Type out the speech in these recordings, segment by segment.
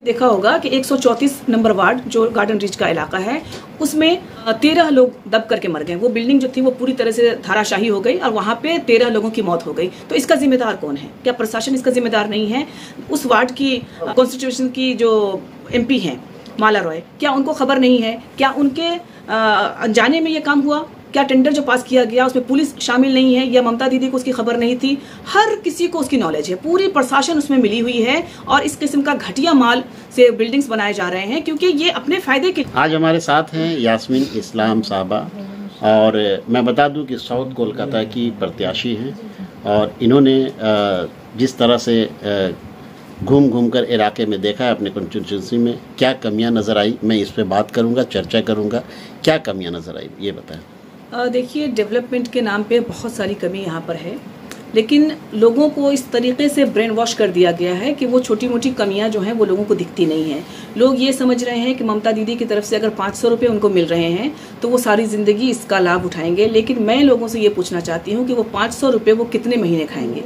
देखा होगा कि 134 नंबर वार्ड जो गार्डन रिच का इलाका है उसमें 13 लोग दब करके मर गए। वो बिल्डिंग जो थी वो पूरी तरह से धाराशाही हो गई और वहाँ पे 13 लोगों की मौत हो गई। तो इसका जिम्मेदार कौन है? क्या प्रशासन इसका जिम्मेदार नहीं है? उस वार्ड की कॉन्स्टिट्यूशन की जो MP हैं माला रॉय, क्या उनको खबर नहीं है? क्या उनके अनजाने में ये काम हुआ? क्या टेंडर जो पास किया गया उसमें पुलिस शामिल नहीं है या ममता दीदी को उसकी खबर नहीं थी? हर किसी को उसकी नॉलेज है, पूरी प्रशासन उसमें मिली हुई है और इस किस्म का घटिया माल से बिल्डिंग्स बनाए जा रहे हैं क्योंकि ये अपने फायदे के। आज हमारे साथ हैं यास्मीन इस्लाम साहबा और मैं बता दूं कि साउथ कोलकाता की प्रत्याशी हैं और इन्होंने जिस तरह से घूम घूम कर इलाके में देखा है अपने कॉन्स्टिट्यूंसी में, क्या कमियां नज़र आई, मैं इस पे बात करूंगा, चर्चा करूंगा। क्या कमियां नज़र आई ये बताएं। देखिए, डेवलपमेंट के नाम पे बहुत सारी कमी यहाँ पर है, लेकिन लोगों को इस तरीके से ब्रेन वॉश कर दिया गया है कि वो छोटी मोटी कमियां जो हैं वो लोगों को दिखती नहीं है। लोग ये समझ रहे हैं कि ममता दीदी की तरफ से अगर 500 रुपये उनको मिल रहे हैं तो वो सारी ज़िंदगी इसका लाभ उठाएंगे। लेकिन मैं लोगों से ये पूछना चाहती हूँ कि वो 500 रुपये वो कितने महीने खाएंगे,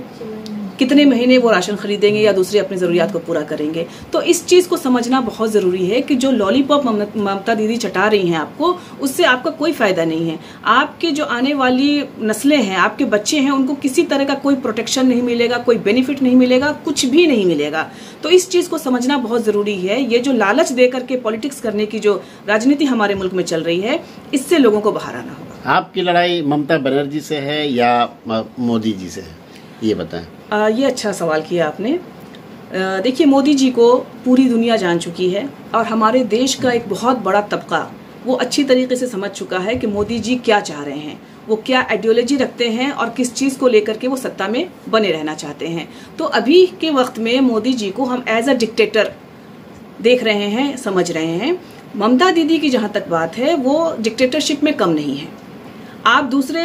कितने महीने वो राशन खरीदेंगे या दूसरी अपनी ज़रूरियात को पूरा करेंगे। तो इस चीज़ को समझना बहुत ज़रूरी है कि जो लॉलीपॉप ममता दीदी चटा रही हैं आपको, उससे आपका कोई फ़ायदा नहीं है। आपके जो आने वाली नस्लें हैं, आपके बच्चे हैं, उनको किसी तरह का कोई प्रोटेक्शन नहीं मिलेगा, कोई बेनिफिट नहीं मिलेगा, कुछ भी नहीं मिलेगा। तो इस चीज़ को समझना बहुत ज़रूरी है। ये जो लालच दे करके पॉलिटिक्स करने की जो राजनीति हमारे मुल्क में चल रही है, इससे लोगों को बाहर आना होगा। आपकी लड़ाई ममता बनर्जी से है या मोदी जी से है, ये बताएं। ये अच्छा सवाल किया आपने। देखिए, मोदी जी को पूरी दुनिया जान चुकी है और हमारे देश का एक बहुत बड़ा तबका वो अच्छी तरीके से समझ चुका है कि मोदी जी क्या चाह रहे हैं, वो क्या आइडियोलॉजी रखते हैं और किस चीज़ को लेकर के वो सत्ता में बने रहना चाहते हैं। तो अभी के वक्त में मोदी जी को हम एज अ डिक्टेटर देख रहे हैं, समझ रहे हैं। ममता दीदी की जहाँ तक बात है, वो डिक्टेटरशिप में कम नहीं है। आप दूसरे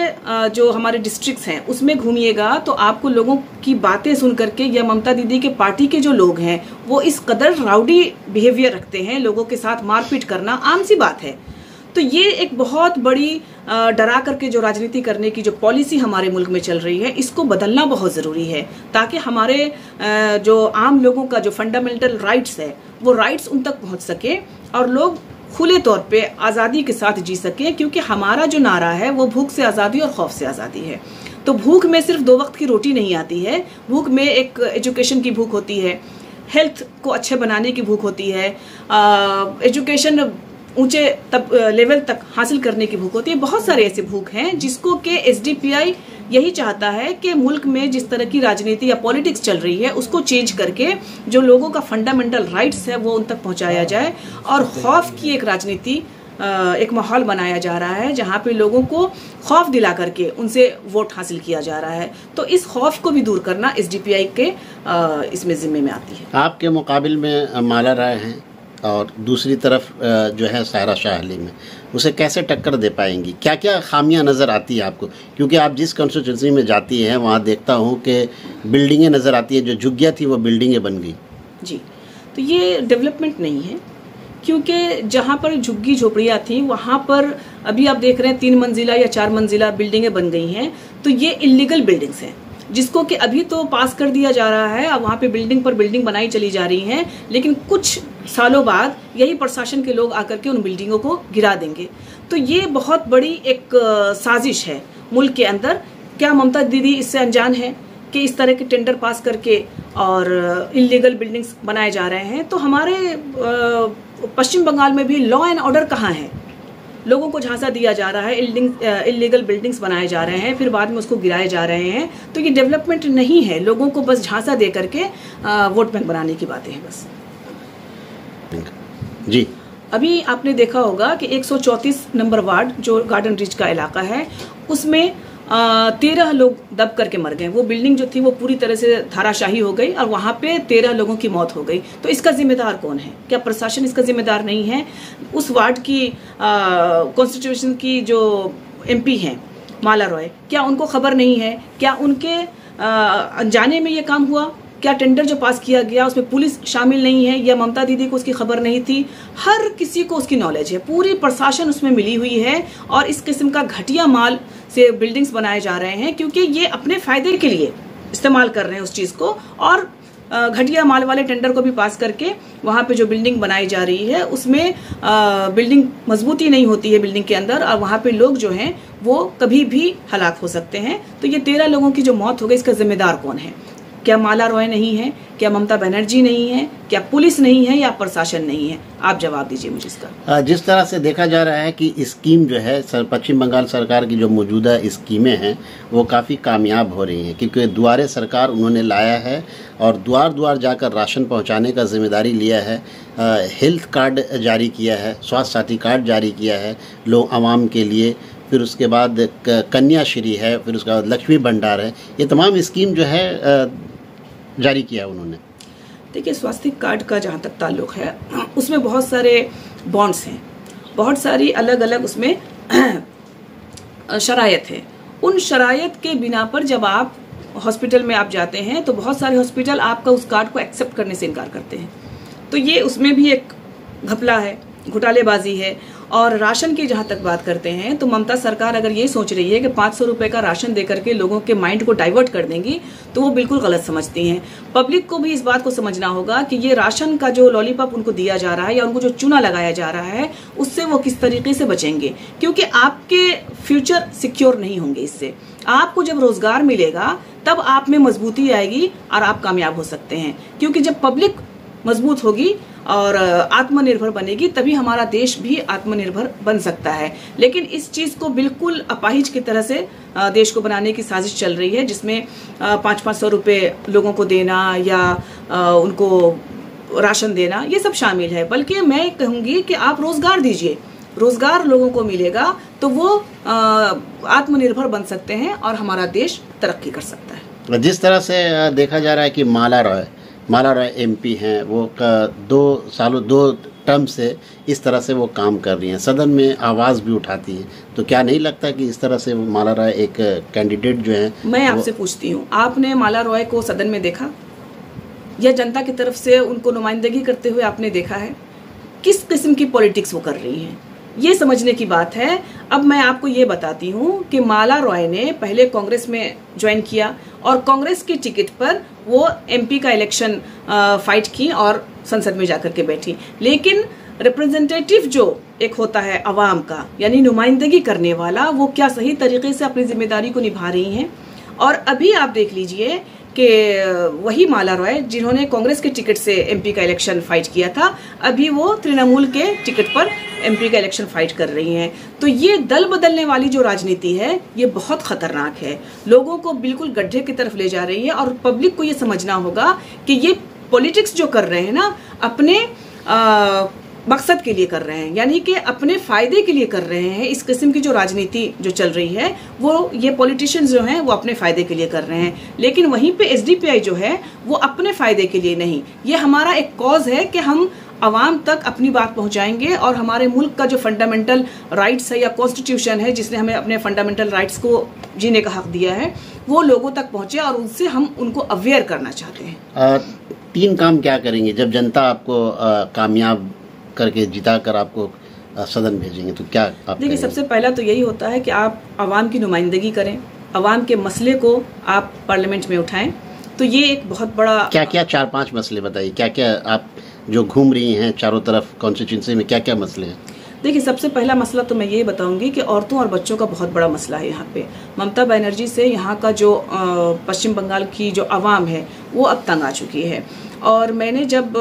जो हमारे डिस्ट्रिक्ट्स हैं उसमें घूमिएगा तो आपको लोगों की बातें सुन करके या ममता दीदी के पार्टी के जो लोग हैं वो इस कदर राउडी बिहेवियर रखते हैं, लोगों के साथ मारपीट करना आम सी बात है। तो ये एक बहुत बड़ी डरा करके जो राजनीति करने की जो पॉलिसी हमारे मुल्क में चल रही है, इसको बदलना बहुत ज़रूरी है ताकि हमारे जो आम लोगों का जो फंडामेंटल राइट्स है वो राइट्स उन तक पहुँच सके और लोग खुले तौर पे आज़ादी के साथ जी सके। क्योंकि हमारा जो नारा है वो भूख से आज़ादी और खौफ से आज़ादी है। तो भूख में सिर्फ 2 वक्त की रोटी नहीं आती है, भूख में एक एजुकेशन की भूख होती है, हेल्थ को अच्छे बनाने की भूख होती है, एजुकेशन ऊंचे लेवल तक हासिल करने की भूख होती है। बहुत सारे ऐसे भूख हैं जिसको कि SDPI यही चाहता है कि मुल्क में जिस तरह की राजनीति या पॉलिटिक्स चल रही है उसको चेंज करके जो लोगों का फंडामेंटल राइट्स है वो उन तक पहुंचाया जाए और खौफ की एक राजनीति, एक माहौल बनाया जा रहा है जहां पे लोगों को खौफ दिला करके उनसे वोट हासिल किया जा रहा है। तो इस खौफ को भी दूर करना SDPI के इसमें जिम्मे में आती है। आपके मुकाबिल में माला राय हैं और दूसरी तरफ जो है सायरा शाह अली में, उसे कैसे टक्कर दे पाएंगी? क्या क्या खामियां नज़र आती है आपको? क्योंकि आप जिस कॉन्स्टिट्यूंसी में जाती हैं वहाँ देखता हूँ कि बिल्डिंगें नज़र आती हैं, जो झुग्गियाँ थी वो बिल्डिंगें बन गई। जी, तो ये डेवलपमेंट नहीं है क्योंकि जहाँ पर झुग्गी झोपड़ियाँ थी वहाँ पर अभी आप देख रहे हैं 3 मंजिला या 4 मंजिला बिल्डिंगें बन गई हैं। तो ये इलीगल बिल्डिंग्स हैं जिसको कि अभी तो पास कर दिया जा रहा है, अब वहाँ पे बिल्डिंग पर बिल्डिंग बनाई चली जा रही हैं, लेकिन कुछ सालों बाद यही प्रशासन के लोग आकर के उन बिल्डिंगों को गिरा देंगे। तो ये बहुत बड़ी एक साजिश है मुल्क के अंदर। क्या ममता दीदी इससे अनजान है कि इस तरह के टेंडर पास करके और इलीगल बिल्डिंग्स बनाए जा रहे हैं? तो हमारे पश्चिम बंगाल में भी लॉ एंड ऑर्डर कहाँ है? लोगों को झांसा दिया जा रहा है, इलीगल बिल्डिंग्स बनाए जा रहे हैं, फिर बाद में उसको गिराए जा रहे हैं। तो ये डेवलपमेंट नहीं है, लोगों को बस झांसा दे करके वोट बैंक बनाने की बातें हैं बस। जी, अभी आपने देखा होगा कि 134 नंबर वार्ड जो गार्डन रिच का इलाका है उसमें 13 लोग दब करके मर गए। वो बिल्डिंग जो थी वो पूरी तरह से धाराशाही हो गई और वहाँ पे 13 लोगों की मौत हो गई। तो इसका जिम्मेदार कौन है? क्या प्रशासन इसका जिम्मेदार नहीं है? उस वार्ड की कॉन्स्टिट्यूशन की जो MP हैं माला रॉय, क्या उनको खबर नहीं है? क्या उनके अनजाने में ये काम हुआ? क्या टेंडर जो पास किया गया उसमें पुलिस शामिल नहीं है या ममता दीदी को उसकी खबर नहीं थी? हर किसी को उसकी नॉलेज है, पूरी प्रशासन उसमें मिली हुई है और इस किस्म का घटिया माल से बिल्डिंग्स बनाए जा रहे हैं क्योंकि ये अपने फायदे के लिए इस्तेमाल कर रहे हैं उस चीज़ को और घटिया माल वाले टेंडर को भी पास करके वहाँ पे जो बिल्डिंग बनाई जा रही है उसमें बिल्डिंग मजबूती नहीं होती है बिल्डिंग के अंदर, और वहाँ पे लोग जो हैं वो कभी भी हलाक हो सकते हैं। तो ये 13 लोगों की जो मौत हो गई, इसका जिम्मेदार कौन है? क्या माला रॉय नहीं है? क्या ममता बनर्जी नहीं है? क्या पुलिस नहीं है? या प्रशासन नहीं है? आप जवाब दीजिए मुझे इसका। जिस तरह से देखा जा रहा है कि स्कीम जो है पश्चिम बंगाल सरकार की जो मौजूदा स्कीमें हैं वो काफ़ी कामयाब हो रही हैं, क्योंकि दुआरे सरकार उन्होंने लाया है और द्वार द्वार जाकर राशन पहुंचाने का जिम्मेदारी लिया है। हेल्थ कार्ड जारी किया है, स्वास्थ्य साथी कार्ड जारी किया है लोग आवाम के लिए, फिर उसके बाद कन्याश्री है, फिर उसके बाद लक्ष्मी भंडार है। ये तमाम स्कीम जो है जारी किया उन्होंने। देखिए, स्वास्थ्य कार्ड का जहाँ तक ताल्लुक है उसमें बहुत सारे बॉन्ड्स हैं, बहुत सारी अलग अलग उसमें शरायत है। उन शरायत के बिना पर जब आप हॉस्पिटल में आप जाते हैं तो बहुत सारे हॉस्पिटल आपका उस कार्ड को एक्सेप्ट करने से इनकार करते हैं। तो ये उसमें भी एक घपला है, घोटालेबाजी है। और राशन की जहाँ तक बात करते हैं तो ममता सरकार अगर ये सोच रही है कि 500 रुपए का राशन देकर के लोगों के माइंड को डाइवर्ट कर देंगी तो वो बिल्कुल गलत समझती हैं। पब्लिक को भी इस बात को समझना होगा कि ये राशन का जो लॉलीपॉप उनको दिया जा रहा है या उनको जो चूना लगाया जा रहा है उससे वो किस तरीके से बचेंगे, क्योंकि आपके फ्यूचर सिक्योर नहीं होंगे इससे। आपको जब रोजगार मिलेगा तब आप में मजबूती आएगी और आप कामयाब हो सकते हैं, क्योंकि जब पब्लिक मजबूत होगी और आत्मनिर्भर बनेगी तभी हमारा देश भी आत्मनिर्भर बन सकता है। लेकिन इस चीज को बिल्कुल अपाहिज की तरह से देश को बनाने की साजिश चल रही है, जिसमें 500-500 रुपए लोगों को देना या उनको राशन देना, ये सब शामिल है। बल्कि मैं कहूंगी कि आप रोजगार दीजिए, रोजगार लोगों को मिलेगा तो वो आत्मनिर्भर बन सकते हैं और हमारा देश तरक्की कर सकता है। जिस तरह से देखा जा रहा है कि माला रॉय MP हैं, वो 2 टर्म से इस तरह से वो काम कर रही हैं, सदन में आवाज़ भी उठाती हैं। तो क्या नहीं लगता कि इस तरह से माला रॉय एक कैंडिडेट जो है? मैं आपसे पूछती हूँ, आपने माला रॉय को सदन में देखा या जनता की तरफ से उनको नुमाइंदगी करते हुए आपने देखा है? किस किस्म की पॉलिटिक्स वो कर रही हैं, ये समझने की बात है। अब मैं आपको ये बताती हूँ कि माला रॉय ने पहले कांग्रेस में ज्वाइन किया और कांग्रेस की टिकट पर वो MP का इलेक्शन फाइट की और संसद में जाकर के बैठी। लेकिन रिप्रेजेंटेटिव जो एक होता है अवाम का, यानी नुमाइंदगी करने वाला, वो क्या सही तरीके से अपनी जिम्मेदारी को निभा रही हैं? और अभी आप देख लीजिए कि वही माला रॉय जिन्होंने कांग्रेस के टिकट से MP का इलेक्शन फाइट किया था, अभी वो तृणमूल के टिकट पर MP का इलेक्शन फाइट कर रही हैं। तो ये दल बदलने वाली जो राजनीति है ये बहुत खतरनाक है, लोगों को बिल्कुल गड्ढे की तरफ ले जा रही है। और पब्लिक को ये समझना होगा कि ये पॉलिटिक्स जो कर रहे हैं ना, अपने मकसद के लिए कर रहे हैं, यानी कि अपने फायदे के लिए कर रहे हैं। इस किस्म की जो राजनीति जो चल रही है वो ये पॉलिटिशियंस जो हैं वो अपने फायदे के लिए कर रहे हैं। लेकिन वहीं पे SDPI जो है वो अपने फायदे के लिए नहीं, ये हमारा एक कॉज है कि हम आवाम तक अपनी बात पहुंचाएंगे और हमारे मुल्क का जो फंडामेंटल राइट्स है या कॉन्स्टिट्यूशन है जिसने हमें अपने फंडामेंटल राइट्स को जीने का हक दिया है वो लोगों तक पहुंचे, और उनसे हम उनको अवेयर करना चाहते हैं। 3 काम क्या करेंगे जब जनता आपको कामयाब करके जिता कर आपको सदन भेजेंगे, तो क्या आप? देखिए, सबसे पहला तो यही होता है कि आप आवाम की नुमाइंदगी करें, आवाम के मसले को आप पार्लियामेंट में उठाएं। तो ये एक बहुत बड़ा क्या 4-5 मसले बताइए, क्या आप जो घूम रही हैं चारों तरफ कॉन्स्टिट्यूंसी में, क्या मसले हैं? देखिए, सबसे पहला मसला तो मैं ये बताऊंगी कि औरतों और बच्चों का बहुत बड़ा मसला है यहाँ पे। ममता बनर्जी से यहाँ का जो पश्चिम बंगाल की जो आवाम है वो अब तंग आ चुकी है। और मैंने जब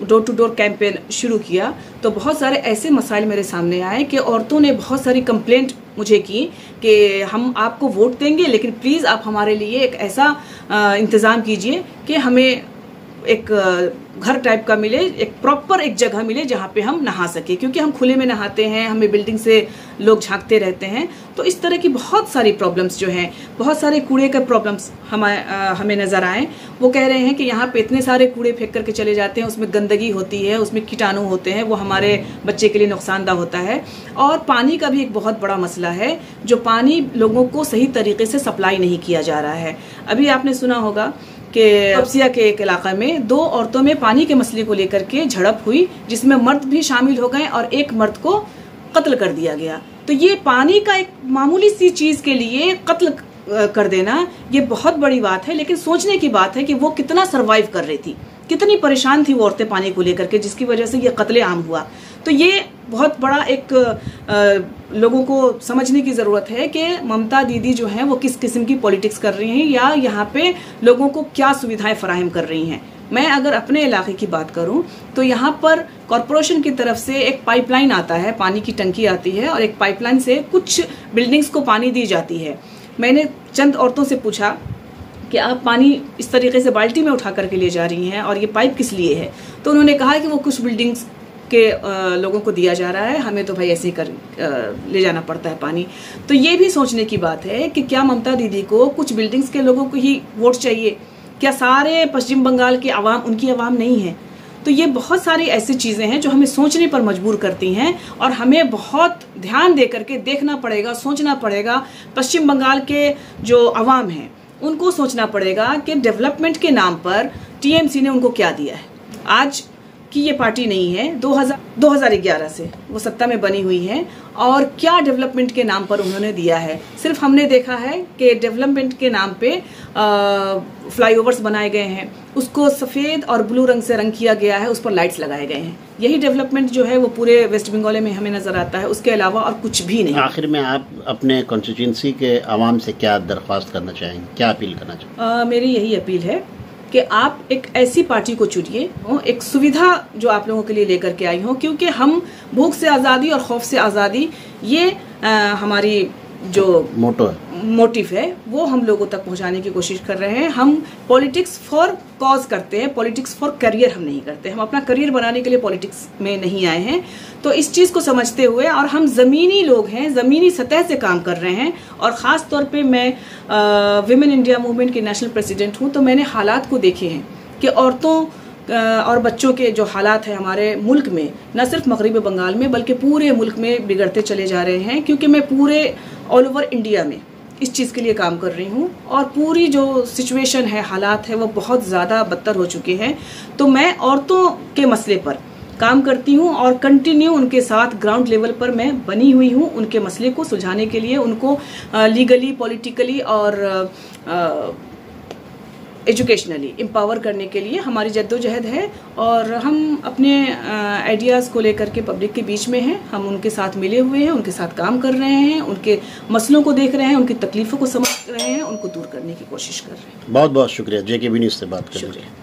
डोर टू डोर कैंपेन शुरू किया तो बहुत सारे ऐसे मसाइल मेरे सामने आए कि औरतों ने बहुत सारी कंप्लेंट मुझे की कि हम आपको वोट देंगे लेकिन प्लीज़ आप हमारे लिए एक ऐसा इंतज़ाम कीजिए कि हमें एक घर टाइप का मिले, एक प्रॉपर एक जगह मिले जहाँ पे हम नहा सके, क्योंकि हम खुले में नहाते हैं, हमें बिल्डिंग से लोग झांकते रहते हैं। तो इस तरह की बहुत सारी प्रॉब्लम्स जो हैं, बहुत सारे कूड़े के प्रॉब्लम्स हमें नज़र आए। वो कह रहे हैं कि यहाँ पे इतने सारे कूड़े फेंक करके चले जाते हैं, उसमें गंदगी होती है, उसमें कीटाणु होते हैं, वो हमारे बच्चे के लिए नुकसानदा होता है। और पानी का भी एक बहुत बड़ा मसला है, जो पानी लोगों को सही तरीके से सप्लाई नहीं किया जा रहा है। अभी आपने सुना होगा कि कब्सिया के एक इलाका में 2 औरतों में पानी के मसले को लेकर के झड़प हुई, जिसमें मर्द भी शामिल हो गए और एक मर्द को कत्ल कर दिया गया। तो ये पानी का एक मामूली सी चीज के लिए कत्ल कर देना ये बहुत बड़ी बात है, लेकिन सोचने की बात है कि वो कितना सरवाइव कर रही थी, कितनी परेशान थी वो औरतें पानी को लेकर के, जिसकी वजह से ये कत्ले-आम हुआ। तो ये बहुत बड़ा एक लोगों को समझने की ज़रूरत है कि ममता दीदी जो हैं वो किस किस्म की पॉलिटिक्स कर रही हैं या यहाँ पे लोगों को क्या सुविधाएं फराहम कर रही हैं। मैं अगर अपने इलाके की बात करूं तो यहाँ पर कॉरपोरेशन की तरफ से एक पाइपलाइन आता है, पानी की टंकी आती है और एक पाइपलाइन से कुछ बिल्डिंग्स को पानी दी जाती है। मैंने चंद औरतों से पूछा कि आप पानी इस तरीके से बाल्टी में उठा करके ले जा रही हैं और ये पाइप किस लिए है, तो उन्होंने कहा कि वो कुछ बिल्डिंग्स के लोगों को दिया जा रहा है, हमें तो भाई ऐसे ही ले जाना पड़ता है पानी। तो ये भी सोचने की बात है कि क्या ममता दीदी को कुछ बिल्डिंग्स के लोगों को ही वोट चाहिए, क्या सारे पश्चिम बंगाल के आवाम उनकी आवाम नहीं है? तो ये बहुत सारी ऐसी चीज़ें हैं जो हमें सोचने पर मजबूर करती हैं और हमें बहुत ध्यान दे करके देखना पड़ेगा, सोचना पड़ेगा। पश्चिम बंगाल के जो आवाम हैं उनको सोचना पड़ेगा कि डेवलपमेंट के नाम पर टीएमसी ने उनको क्या दिया है। आज कि ये पार्टी नहीं है, 2011 से वो सत्ता में बनी हुई है और क्या डेवलपमेंट के नाम पर उन्होंने दिया है। सिर्फ हमने देखा है कि डेवलपमेंट के नाम पे फ्लाईओवर्स बनाए गए हैं, उसको सफ़ेद और ब्लू रंग से रंग किया गया है, उस पर लाइट्स लगाए गए हैं। यही डेवलपमेंट जो है वो पूरे वेस्ट बंगाल में हमें नज़र आता है, उसके अलावा और कुछ भी नहीं। आखिर में आप अपने कॉन्स्टिट्यूंसी के आवाम से क्या दरख्वास्त करना चाहेंगे, क्या अपील करना चाहेंगे? मेरी यही अपील है कि आप एक ऐसी पार्टी को चुनिए, एक सुविधा जो आप लोगों के लिए लेकर के आई हो, क्योंकि हम भूख से आज़ादी और खौफ से आज़ादी ये हमारी जो मोटिव है वो हम लोगों तक पहुंचाने की कोशिश कर रहे हैं। हम पॉलिटिक्स फॉर कॉज करते हैं, पॉलिटिक्स फॉर करियर हम नहीं करते। हम अपना करियर बनाने के लिए पॉलिटिक्स में नहीं आए हैं। तो इस चीज़ को समझते हुए, और हम ज़मीनी लोग हैं, ज़मीनी सतह से काम कर रहे हैं, और ख़ास तौर पे मैं विमेन इंडिया मूवमेंट की नेशनल प्रेसिडेंट हूँ, तो मैंने हालात को देखे हैं कि औरतों और बच्चों के जो हालात हैं हमारे मुल्क में, न सिर्फ मगरबी बंगाल में बल्कि पूरे मुल्क में बिगड़ते चले जा रहे हैं। क्योंकि मैं पूरे ऑल ओवर इंडिया में इस चीज़ के लिए काम कर रही हूँ और पूरी जो सिचुएशन है, हालात है, वो बहुत ज़्यादा बदतर हो चुके हैं। तो मैं औरतों के मसले पर काम करती हूँ और कंटिन्यू उनके साथ ग्राउंड लेवल पर मैं बनी हुई हूँ, उनके मसले को सुलझाने के लिए, उनको लीगली, पॉलिटिकली और एजुकेशनली एम्पावर करने के लिए हमारी जद्दोजहद है। और हम अपने आइडियाज़ को लेकर के पब्लिक के बीच में हैं, हम उनके साथ मिले हुए हैं, उनके साथ काम कर रहे हैं, उनके मसलों को देख रहे हैं, उनकी तकलीफ़ों को समझ रहे हैं, उनको दूर करने की कोशिश कर रहे हैं। बहुत बहुत शुक्रिया JKB न्यूज़ से बात करने के लिए।